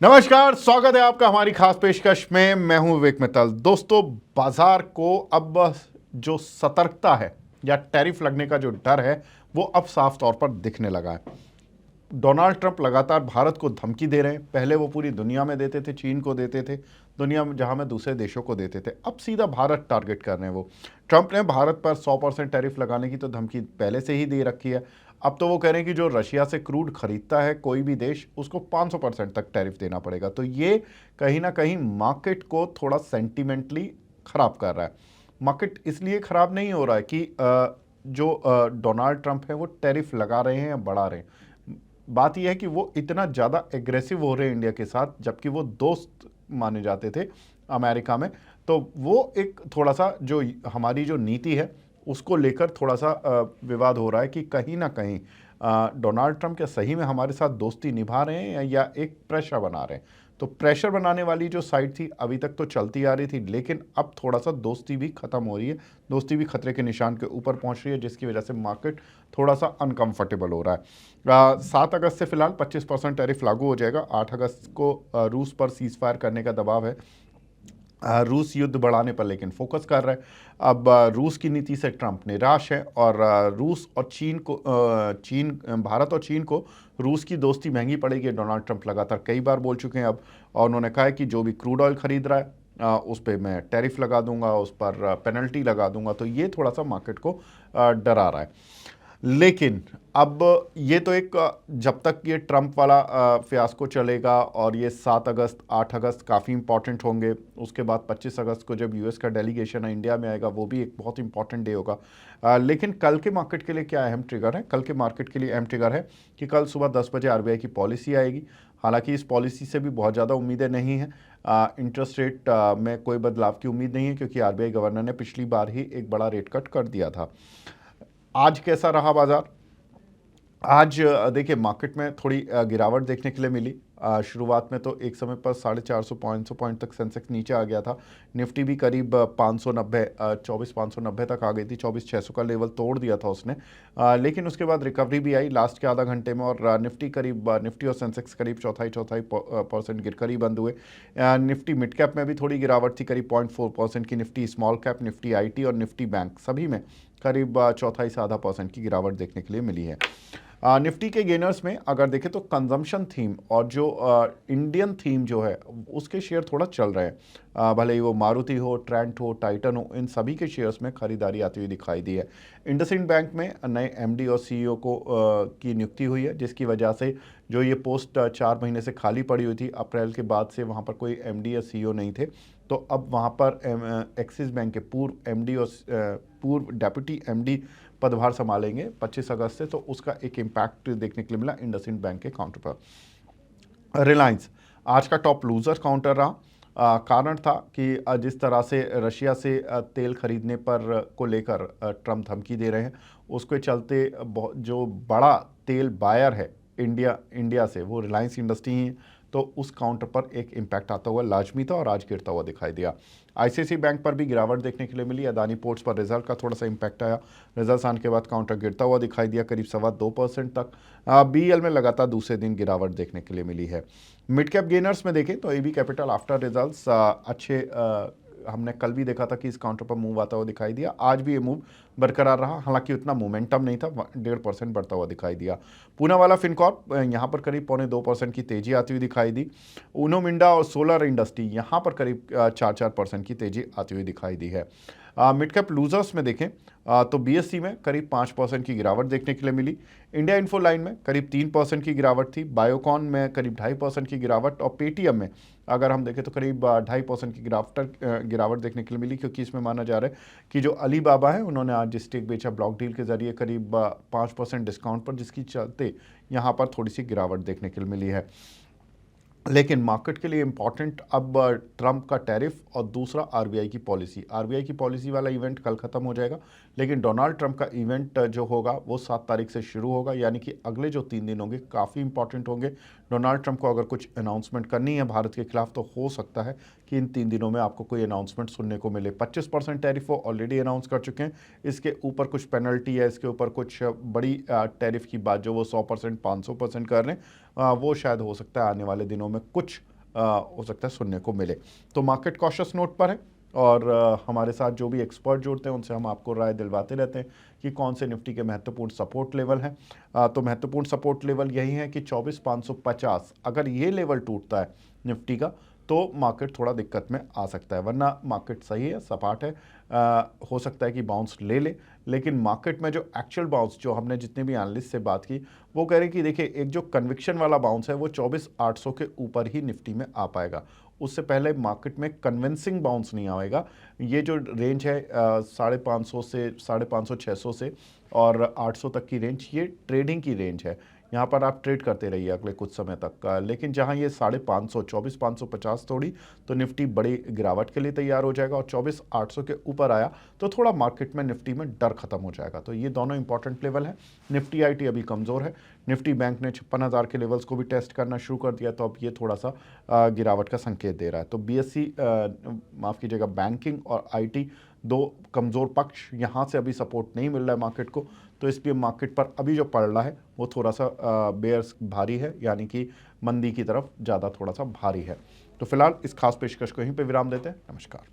नमस्कार, स्वागत है आपका हमारी खास पेशकश में। मैं हूं विवेक मित्तल। दोस्तों, बाजार को अब जो सतर्कता है या टैरिफ लगने का जो डर है वो अब साफ तौर पर दिखने लगा है। डोनाल्ड ट्रंप लगातार भारत को धमकी दे रहे हैं। पहले वो पूरी दुनिया में देते थे, चीन को देते थे, दुनिया में जहां में दूसरे देशों को देते थे, अब सीधा भारत टारगेट कर रहे हैं। वो ट्रंप ने भारत पर 100% टैरिफ लगाने की तो धमकी पहले से ही दे रखी है। अब तो वो कह रहे हैं कि जो रशिया से क्रूड खरीदता है कोई भी देश, उसको 500% तक टैरिफ देना पड़ेगा। तो ये कहीं ना कहीं मार्केट को थोड़ा सेंटिमेंटली खराब कर रहा है। मार्केट इसलिए खराब नहीं हो रहा है कि जो डोनाल्ड ट्रंप है वो टैरिफ लगा रहे हैं या बढ़ा रहे हैं। बात यह है कि वो इतना ज़्यादा एग्रेसिव हो रहे हैं इंडिया के साथ, जबकि वो दोस्त माने जाते थे अमेरिका में। तो वो एक थोड़ा सा जो हमारी जो नीति है उसको लेकर थोड़ा सा विवाद हो रहा है कि कहीं ना कहीं डोनाल्ड ट्रंप क्या सही में हमारे साथ दोस्ती निभा रहे हैं या एक प्रेशर बना रहे हैं। तो प्रेशर बनाने वाली जो साइड थी अभी तक तो चलती आ रही थी, लेकिन अब थोड़ा सा दोस्ती भी खत्म हो रही है। दोस्ती भी खतरे के निशान के ऊपर पहुंच रही है, जिसकी वजह से मार्केट थोड़ा सा अनकंफर्टेबल हो रहा है। 7 अगस्त से फिलहाल 25% टैरिफ लागू हो जाएगा। 8 अगस्त को रूस पर सीज फायर करने का दबाव है। रूस युद्ध बढ़ाने पर लेकिन फोकस कर रहा है। अब रूस की नीति से ट्रंप निराश है और रूस और चीन को भारत और चीन को रूस की दोस्ती महंगी पड़ेगी। डोनाल्ड ट्रंप लगातार कई बार बोल चुके हैं अब, और उन्होंने कहा है कि जो भी क्रूड ऑयल खरीद रहा है उस पर मैं टैरिफ लगा दूंगा, उस पर पेनल्टी लगा दूंगा। तो ये थोड़ा सा मार्केट को डरा रहा है। लेकिन अब ये तो एक जब तक ये ट्रंप वाला फियास्को चलेगा और ये 7 अगस्त 8 अगस्त काफ़ी इंपॉर्टेंट होंगे। उसके बाद 25 अगस्त को जब यूएस का डेलीगेशन है इंडिया में आएगा, वो भी एक बहुत इंपॉर्टेंट डे होगा। लेकिन कल के मार्केट के लिए क्या अहम ट्रिगर है? कल के मार्केट के लिए अहम ट्रिगर है कि कल सुबह 10 बजे आरबीआई की पॉलिसी आएगी। हालांकि इस पॉलिसी से भी बहुत ज़्यादा उम्मीदें नहीं हैं। इंटरेस्ट रेट में कोई बदलाव की उम्मीद नहीं है, क्योंकि आरबीआई गवर्नर ने पिछली बार ही एक बड़ा रेट कट कर दिया था। आज कैसा रहा बाजार? आज देखिए, मार्केट में थोड़ी गिरावट देखने के लिए मिली। शुरुआत में तो एक समय पर 450 पॉइंट तक सेंसेक्स नीचे आ गया था। निफ्टी भी करीब 590 24,590 तक आ गई थी। 24,600 का लेवल तोड़ दिया था उसने। लेकिन उसके बाद रिकवरी भी आई लास्ट के आधा घंटे में, और निफ्टी और सेंसेक्स करीब चौथाई चौथाई परसेंट गिरकर ही बंद हुए। निफ्टी मिड कैप में भी थोड़ी गिरावट थी, करीब 0.4% की। Nifty small cap, Nifty IT और निफ्टी बैंक सभी में करीब चौथाई से आधा परसेंट की गिरावट देखने के लिए मिली है। निफ्टी के गेनर्स में अगर देखें तो कंजम्पशन थीम और जो इंडियन थीम जो है उसके शेयर थोड़ा चल रहे हैं। भले ही वो मारुति हो, ट्रेंट हो, टाइटन हो, इन सभी के शेयर्स में खरीदारी आती हुई दिखाई दी है। इंडसइंड बैंक में नए एमडी और सीईओ की नियुक्ति हुई है, जिसकी वजह से जो ये पोस्ट 4 महीने से खाली पड़ी हुई थी, अप्रैल के बाद से वहाँ पर कोई एमडी या सीईओ नहीं थे। तो अब वहाँ पर एक्सिस बैंक के पूर्व एमडी और पूर्व डेप्यूटी एमडी पदभार संभालेंगे 25 अगस्त से। तो उसका एक इम्पैक्ट देखने के लिए मिला इंडसइंड बैंक के काउंटर पर। रिलायंस आज का टॉप लूजर काउंटर रहा। कारण था कि जिस तरह से रशिया से तेल खरीदने पर को लेकर ट्रंप धमकी दे रहे हैं, उसके चलते जो बड़ा तेल बायर है इंडिया से, वो रिलायंस इंडस्ट्री ही है। तो उस काउंटर पर एक इम्पैक्ट आता हुआ लाजमी था और आज गिरता हुआ दिखाई दिया। आईसीआईसी बैंक पर भी गिरावट देखने के लिए मिली। अदानी पोर्ट्स पर रिजल्ट का थोड़ा सा इम्पैक्ट आया। रिजल्ट आने के बाद काउंटर गिरता हुआ दिखाई दिया करीब 2.25% तक। बीईएल में लगातार दूसरे दिन गिरावट देखने के लिए मिली है। मिड कैप गेनर्स में देखें तो एबी कैपिटल आफ्टर रिजल्ट्स अच्छे हमने कल भी देखा था कि इस काउंटर पर मूव आता हुआ दिखाई दिया। आज भी ये मूव बरकरार रहा, हालांकि उतना मोमेंटम नहीं था, 1.5% बढ़ता हुआ दिखाई दिया। पूना वाला फिनकॉर्प यहाँ पर करीब 0.25% की तेजी आती हुई दिखाई दी। उनो मिंडा और सोलर इंडस्ट्री यहाँ पर करीब 4% की तेजी आती हुई दिखाई दी है। मिड कैप लूजर्स में देखें तो बीएससी में करीब 5% की गिरावट देखने के लिए मिली। इंडिया इन्फो लाइन में करीब 3% की गिरावट थी। बायोकॉन में करीब 2.5% की गिरावट, और पेटीएम में अगर हम देखें तो करीब 2.5% की गिरावट देखने के लिए मिली, क्योंकि इसमें माना जा रहा है कि जो अली बाबा है उन्होंने आज स्टेक बेचा ब्लॉक डील के जरिए करीब 5% डिस्काउंट पर, जिसकी चलते यहाँ पर थोड़ी सी गिरावट देखने के लिए मिली है। लेकिन मार्केट के लिए इंपॉर्टेंट अब ट्रंप का टैरिफ और दूसरा आरबीआई की पॉलिसी। आरबीआई की पॉलिसी वाला इवेंट कल खत्म हो जाएगा, लेकिन डोनाल्ड ट्रंप का इवेंट जो होगा वो 7 तारीख से शुरू होगा, यानी कि अगले जो 3 दिन होंगे काफ़ी इंपॉर्टेंट होंगे। डोनाल्ड ट्रंप को अगर कुछ अनाउंसमेंट करनी है भारत के खिलाफ तो हो सकता है कि इन 3 दिनों में आपको कोई अनाउंसमेंट सुनने को मिले। 25% टैरिफ वो ऑलरेडी अनाउंस कर चुके हैं, इसके ऊपर कुछ पेनल्टी है, इसके ऊपर कुछ बड़ी टैरिफ की बात जो वो 100% 500% कर रहे हैं, वो शायद हो सकता है आने वाले दिनों में कुछ हो सकता है सुनने को मिले। तो मार्केट कॉशियस नोट पर है और हमारे साथ जो भी एक्सपर्ट जुड़ते हैं उनसे हम आपको राय दिलवाते रहते हैं कि कौन से निफ्टी के महत्वपूर्ण सपोर्ट लेवल हैं। तो महत्वपूर्ण सपोर्ट लेवल यही है कि 24,550 अगर ये लेवल टूटता है निफ्टी का तो मार्केट थोड़ा दिक्कत में आ सकता है, वरना मार्केट सही है, सपाट है। हो सकता है कि बाउंस ले ले, लेकिन मार्केट में जो एक्चुअल बाउंस जो हमने जितने भी एनालिस्ट से बात की वो कह रहे कि देखिए एक जो कन्विक्शन वाला बाउंस है वो 24,800 के ऊपर ही निफ्टी में आ पाएगा, उससे पहले मार्केट में कन्विंसिंग बाउंस नहीं आएगा। ये जो रेंज है 550 से 550 600 से और 800 तक की रेंज, ये ट्रेडिंग की रेंज है, यहाँ पर आप ट्रेड करते रहिए अगले कुछ समय तक का। लेकिन जहाँ ये 550 24,550 तोड़ी तो निफ्टी बड़ी गिरावट के लिए तैयार हो जाएगा और 24,800 के ऊपर आया तो थोड़ा मार्केट में निफ्टी में डर खत्म हो जाएगा। तो ये दोनों इंपॉर्टेंट लेवल है। निफ्टी आईटी अभी कमज़ोर है, निफ्टी बैंक ने 56,000 के लेवल्स को भी टेस्ट करना शुरू कर दिया, तो अब ये थोड़ा सा गिरावट का संकेत दे रहा है। तो बीएससी माफ़ कीजिएगा बैंकिंग और आईटी दो कमज़ोर पक्ष, यहाँ से अभी सपोर्ट नहीं मिल रहा है मार्केट को, तो इसलिए मार्केट पर अभी जो पड़ रहा है वो थोड़ा सा बेयर्स भारी है, यानी कि मंदी की तरफ ज़्यादा थोड़ा सा भारी है। तो फिलहाल इस खास पेशकश को यहीं पे विराम देते हैं। नमस्कार।